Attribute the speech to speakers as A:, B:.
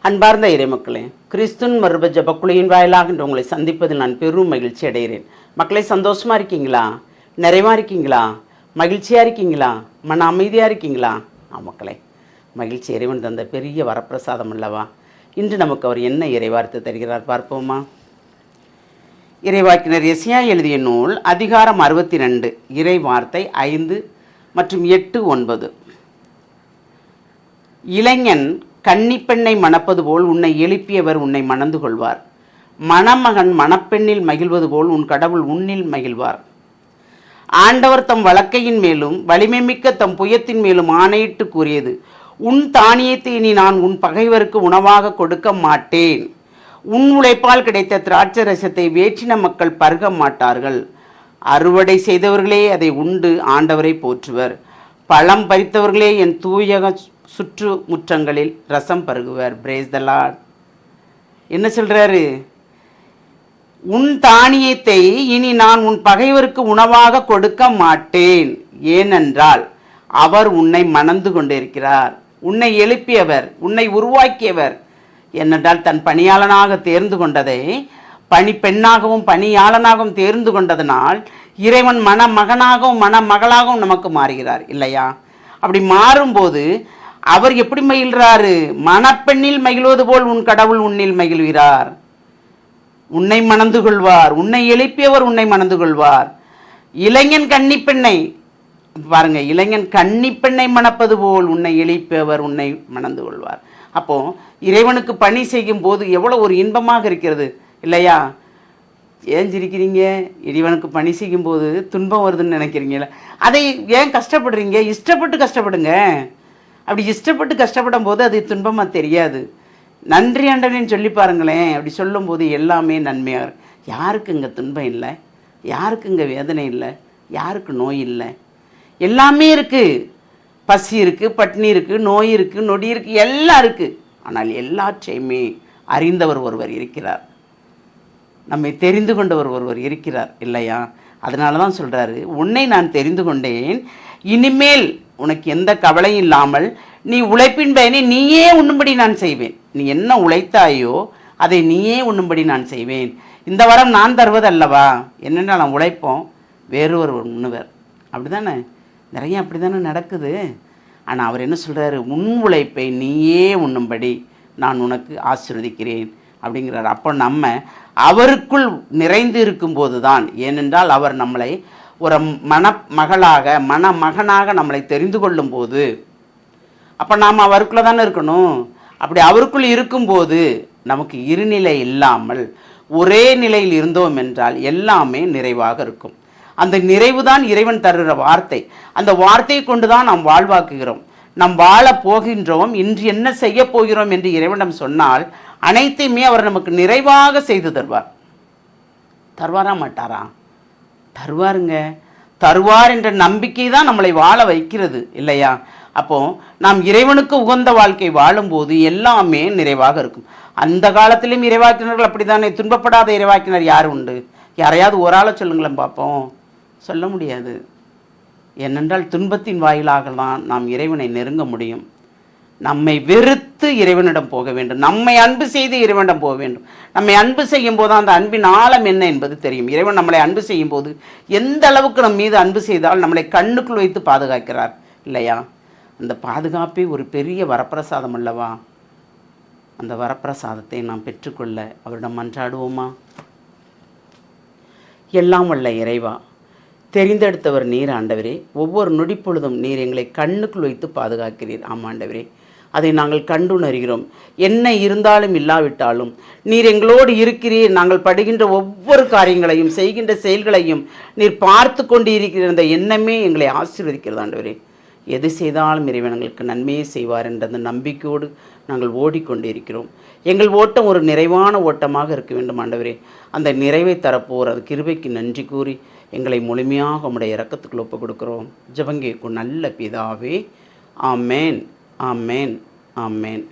A: அன்பார்ந்த இறைமக்களே, கிறிஸ்துவின் மறுப ஜபக்குழியின் வாயிலாக இன்று உங்களை சந்திப்பதில் நான் பெரும் மகிழ்ச்சி அடைகிறேன். மக்களை, சந்தோஷமா இருக்கீங்களா? நிறைவா இருக்கீங்களா? மகிழ்ச்சியா இருக்கீங்களா? மன அமைதியா இருக்கீங்களா? மக்களே, மகிழ்ச்சி இறைவன் தந்த பெரிய வரப்பிரசாதம் அல்லவா? இன்று நமக்கு அவர் என்ன இறைவார்த்தை தருகிறார் பார்ப்போமா? இறைவாக்கினர் எசையா எழுதிய நூல் அதிகாரம் 62 இறை வார்த்தை 5 மற்றும் 8, 9. இளைஞன் கன்னிப்பெண்ணை மணப்பது போல் உன்னை எழுப்பியவர் உன்னை மணந்து கொள்வார். மணமகன் மணப்பெண்ணில் மகிழ்வது போல் உன் கடவுள் உன்னில் மகிழ்வார். ஆண்டவர் தம் வழக்கையின் மேலும் வலிமை மிக்க தம் புயத்தின் மேலும் ஆணையிட்டு கூறியது, உன் தானியத்தை இனி நான் உன் பகைவருக்கு உணவாக கொடுக்க மாட்டேன். உன் உழைப்பால் கிடைத்த திராட்சை ரசத்தை வேற்றின மக்கள் பருக மாட்டார்கள். அறுவடை செய்தவர்களே அதை உண்டு ஆண்டவரை போற்றுவர். பழம் பறித்தவர்களே என் தூயக சுற்று முற்றங்களில் ரசம் பருகுவர். பிரேஸ் த லார்ட். என்ன சொல்றாரு? உன் தானியத்தை இனி நான் உன் பகைவருக்கு உணவாக கொடுக்க மாட்டேன். ஏனென்றால் அவர் உன்னை மணந்து கொண்டிருக்கிறார். உன்னை எழுப்பியவர், உன்னை உருவாக்கியவர். ஏனென்றால் தன் பணியாளனாக தேர்ந்து கொண்டதை பெண்ணாகவும் பணியாளனாகவும் தேர்ந்து கொண்டதனால் இறைவன் மணமகனாகவும் மணமகளாகவும் நமக்கு மாறுகிறார் இல்லையா? அப்படி மாறும்போது அவர் எப்படி மகிழ்கிறாரு? மணப்பெண்ணில் மகிழ்வது போல் உன் கடவுள் உன்னில் மகிழ்கிறார். உன்னை மணந்து கொள்வார். உன்னை எழுப்பியவர் உன்னை மணந்து கொள்வார். இளைஞன் கன்னிப்பெண்ணை பாருங்க, இளைஞன் கன்னிப்பெண்ணை மணப்பது போல் உன்னை எழுப்பியவர் உன்னை மணந்து கொள்வார். அப்போ இறைவனுக்கு பணி செய்யும் போது எவ்வளவு ஒரு இன்பமாக இருக்கிறது இல்லையா? ஏன் சிரிக்கிறீங்க? இறைவனுக்கு பணி செய்யும் போது துன்பம் வருதுன்னு நினைக்கிறீங்களா? அதை ஏன் கஷ்டப்படுறீங்க? இஷ்டப்பட்டு கஷ்டப்படுங்க. அப்படி இஷ்டப்பட்டு கஷ்டப்படும் போது அது துன்பமாக தெரியாது. நன்றி ஆண்டவனேன்னு சொல்லி பாருங்களேன். அப்படி சொல்லும்போது எல்லாமே நன்மையாக இருக்கும். யாருக்கு இங்கே துன்பம் இல்லை? யாருக்கு இங்கே வேதனை இல்லை? யாருக்கு நோய் இல்லை? எல்லாமே இருக்குது. பசி இருக்குது, பட்னி இருக்குது, நோய் இருக்குது, நொடி இருக்குது, எல்லாம் இருக்குது. ஆனால் எல்லாற்றையுமே அறிந்தவர் ஒருவர் இருக்கிறார். நம்மை தெரிந்து கொண்டவர் ஒருவர் இருக்கிறார் இல்லையா? அதனால தான் சொல்கிறாரு, உன்னை நான் தெரிந்து கொண்டேன். இனிமேல் உனக்கு எந்த கவலையும் இல்லாமல் நீ உழைப்பின் பயனை நீயே உண்ணும்படி நான் செய்வேன். நீ என்ன உழைத்தாயோ அதை நீயே உண்ணும்படி நான் செய்வேன். இந்த வரம் நான் தருவதல்லவா? என்னென்னா நான் உழைப்போம், வேறொரு உண்ணுவர். அப்படி தானே? நிறைய அப்படி தானே நடக்குது. ஆனால் அவர் என்ன சொல்கிறாரு? உன் உழைப்பை நீயே உண்ணும்படி நான் உனக்கு ஆசீர்வதிக்கிறேன் அப்படிங்கிறார். அப்போ நம்ம அவருக்குள் நிறைந்து இருக்கும்போது தான், ஏனென்றால் அவர் நம்மளை ஒரு மணமகளாக மணமகனாக நம்மளை தெரிந்து கொள்ளும் போது, அப்போ நாம் அவருக்குள்ளே தானே இருக்கணும். அப்படி அவருக்குள் இருக்கும்போது நமக்கு இருநிலை இல்லாமல் ஒரே நிலையில் இருந்தோம் என்றால் எல்லாமே நிறைவாக இருக்கும். அந்த நிறைவு தான் இறைவன் தருகிற வார்த்தை. அந்த வார்த்தையை கொண்டு தான் நாம் வாழ்வாக்குகிறோம். நாம் வாழ போகின்றோம். இன்று என்ன செய்ய போகிறோம் என்று இறைவனிடம் சொன்னால் அனைத்தையுமே அவர் நமக்கு நிறைவாக செய்து தருவார். தருவாரா மாட்டாரா? தருவாருங்க. தருவார் என்ற நம்பிக்கை தான் நம்மளை வாழ வைக்கிறது இல்லையா? அப்போ நாம் இறைவனுக்கு உகந்த வாழ்க்கை வாழும்போது எல்லாமே நிறைவாக இருக்கும். அந்த காலத்திலும் இறைவாக்கினர்கள் அப்படித்தானே. துன்பப்படாத இறைவாக்கினர் யார் உண்டு? யாரையாவது ஒரு ஆளை சொல்லுங்களேன் பார்ப்போம். சொல்ல முடியாது. ஏனென்றால் துன்பத்தின் வாயிலாக தான் நாம் இறைவனை நெருங்க முடியும். நம்மை வெறுத்து இறைவனிடம் போக வேண்டும். நம்மை அன்பு செய்து இறைவனிடம் போக வேண்டும். நம்மை அன்பு செய்யும் போது அந்த அன்பின் ஆழம் என்ன என்பது தெரியும். இறைவன் நம்மளை அன்பு செய்யும் போது எந்த அளவுக்கு நம் மீது அன்பு செய்தால் நம்மளை கண்ணுக்குள் வைத்து பாதுகாக்கிறார் இல்லையா? அந்த பாதுகாப்பே ஒரு பெரிய வரப்பிரசாதம் அல்லவா? அந்த வரப்பிரசாதத்தை நாம் பெற்றுக்கொள்ள அவரிடம் மன்றாடுவோமா? எல்லாம் வல்ல இறைவா, தெரிந்தெடுத்தவர் நீர் ஆண்டவரே. ஒவ்வொரு நொடிப்பொழுதும் நீர் எங்களை கண்ணுக்குள் வைத்து பாதுகாக்கிறீர். ஆமாண்டவரே, அதை நாங்கள் கண்டுணர்கிறோம். என்ன இருந்தாலும் இல்லாவிட்டாலும் நீர் எங்களோடு இருக்கிறீர். நாங்கள் படுகின்ற ஒவ்வொரு காரியங்களையும் செய்கின்ற செயல்களையும் நீர் பார்த்து கொண்டு இருக்கிற அந்த எண்ணமே எங்களை ஆசீர்வதிக்கிறது ஆண்டவரே. எது செய்தாலும் இறைவன் எங்களுக்கு நன்மையே செய்வார் என்ற அந்த நம்பிக்கையோடு நாங்கள் ஓடிக்கொண்டிருக்கிறோம். எங்கள் ஓட்டம் ஒரு நிறைவான ஓட்டமாக இருக்க வேண்டும் ஆண்டவரே. அந்த நிறைவை தரப்போர் அது கிருபைக்கு நன்றி கூறி எங்களை முழுமையாக உம்முடைய இரக்கத்துக்குள் ஒப்புக் கொடுக்கிறோம். ஜெபங்கேக்கும் நல்ல பிதாவே. ஆமேன், ஆமேன், ஆமேன்.